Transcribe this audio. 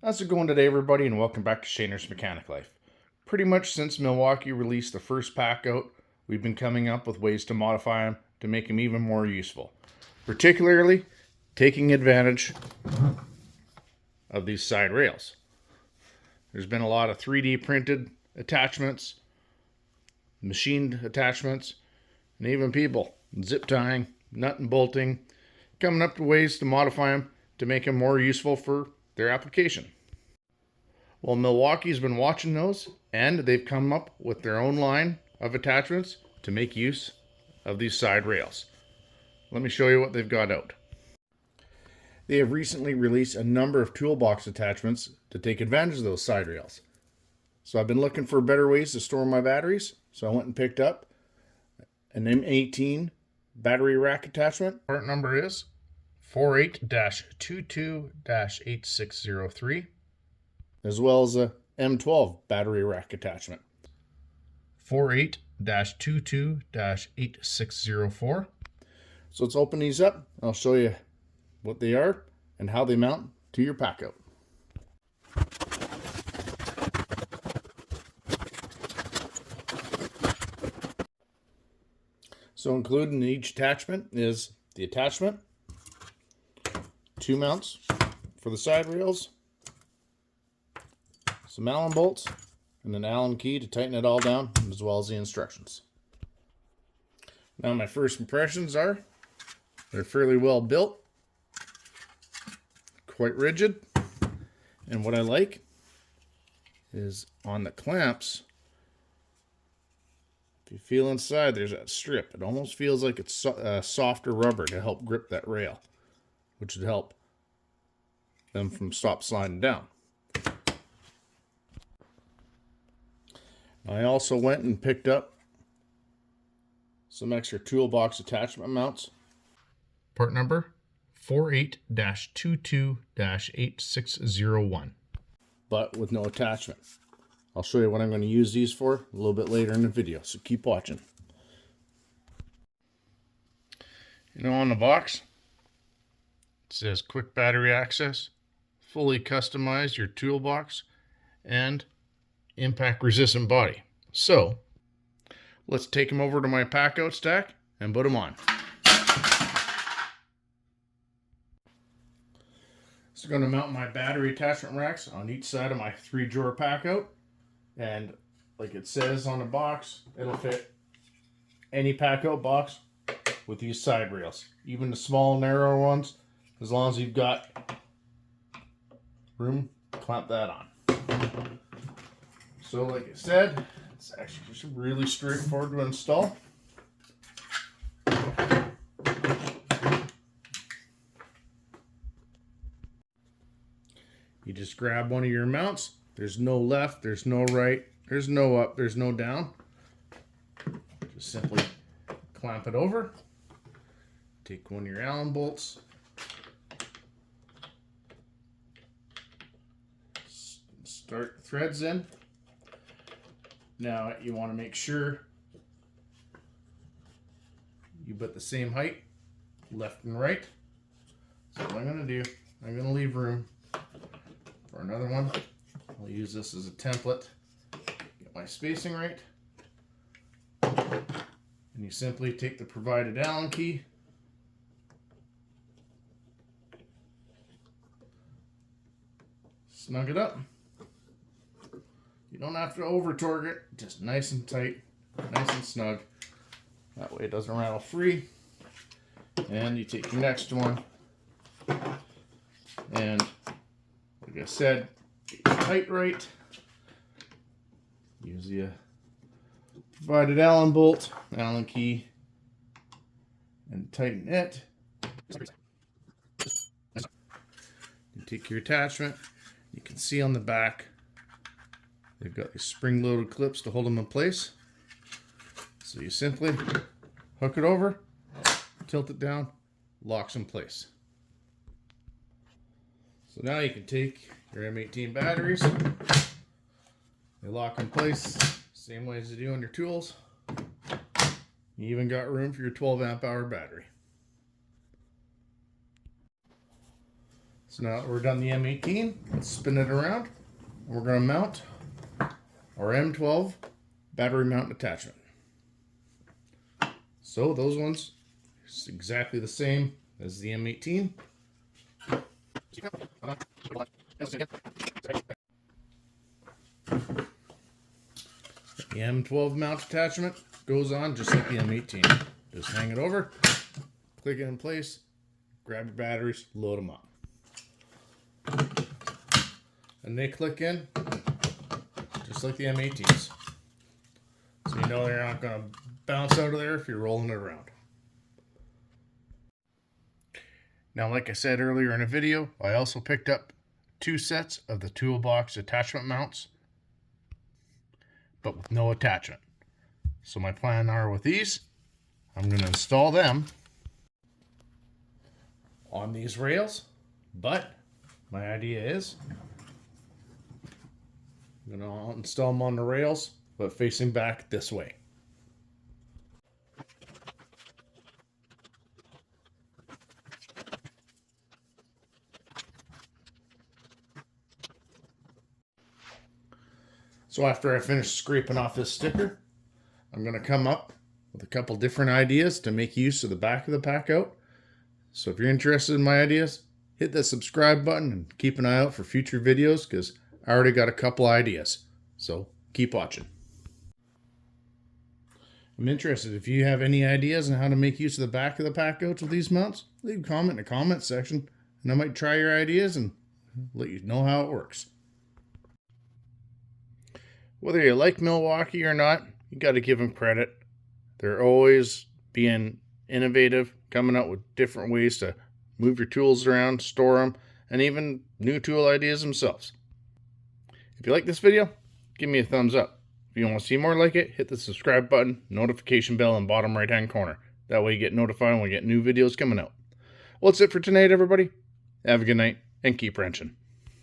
How's it going today, everybody, and welcome back to Shaner's Mechanic Life. Pretty much since Milwaukee released the first Packout, we've been coming up with ways to modify them to make them even more useful. Particularly, taking advantage of these side rails. There's been a lot of 3D printed attachments, machined attachments, and even people zip tying, nut and bolting, coming up with ways to modify them to make them more useful for their application. Well, Milwaukee's been watching those, and they've come up with their own line of attachments to make use of these side rails. Let me show you what they've got out. They have recently released a number of toolbox attachments to take advantage of those side rails. So I've been looking for better ways to store my batteries, so I went and picked up an M18 battery rack attachment. Part number is 48-22-8603, as well as a M12 battery rack attachment. 48-22-8604. So let's open these up. I'll show you what they are and how they mount to your Packout. So included in each attachment is the attachment, 2 mounts for the side rails, some Allen bolts, and an Allen key to tighten it all down, as well as the instructions. Now my first impressions are they're fairly well built, quite rigid, and what I like is on the clamps, if you feel inside, there's that strip. It almost feels like it's softer rubber to help grip that rail, which would help them from stop sliding down. I also went and picked up some extra toolbox attachment mounts. Part number 48-22-8601, but with no attachment. I'll show you what I'm going to use these for a little bit later in the video, so keep watching. You know, on the box, it says quick battery access, fully customize your toolbox, and impact resistant body. So let's take them over to my Packout stack and put them on. So I'm going to mount my battery attachment racks on each side of my 3-drawer Packout, and like it says on the box, it'll fit any Packout box with these side rails, even the small narrow ones, as long as you've got room to clamp that on. So like I said, it's actually just really straightforward to install. You just grab one of your mounts. There's no left, there's no right, there's no up, there's no down. Just simply clamp it over. Take one of your Allen bolts. Start the threads in. Now you want to make sure you put the same height, left and right. So what I'm going to do, I'm going to leave room for another one. I'll use this as a template. Get my spacing right. And you simply take the provided Allen key, snug it up. You don't have to over torque it, just nice and tight, nice and snug. That way it doesn't rattle free. And you take your next one, and like I said, get your height right. Use the provided Allen bolt, Allen key, and tighten it. You take your attachment. You can see on the back, they've got these spring-loaded clips to hold them in place. So you simply hook it over, tilt it down, locks in place. So now you can take your M18 batteries, they lock in place, same way as you do on your tools. You even got room for your 12 amp hour battery. So So now that we're done the M18, let's spin it around. We're going to mount our M12 battery mount attachment. So those ones is exactly the same as the M18. The M12 mount attachment goes on just like the M18. Just hang it over, click it in place, grab your batteries, load them up. And they click in just like the M18s. So you know they're not going to bounce out of there if you're rolling it around. Now, like I said earlier in a video, I also picked up 2 sets of the Toolbox attachment mounts, but with no attachment. So my plan are with these, I'm going to install them on these rails, but my idea is I'm going to install them on the rails, but facing back this way. So after I finish scraping off this sticker, I'm going to come up with a couple different ideas to make use of the back of the Packout. So if you're interested in my ideas, hit that subscribe button and keep an eye out for future videos because I already got a couple ideas. So keep watching. I'm interested if you have any ideas on how to make use of the back of the Packouts with these mounts. Leave a comment in the comment section and I might try your ideas and let you know how it works. Whether you like Milwaukee or not, you got to give them credit. They're always being innovative, coming up with different ways to move your tools around, store them, and even new tool ideas themselves. If you like this video, give me a thumbs up. If you want to see more like it, hit the subscribe button, notification bell in the bottom right hand corner. That way you get notified when we get new videos coming out. Well, that's it for tonight, everybody. Have a good night and keep wrenching.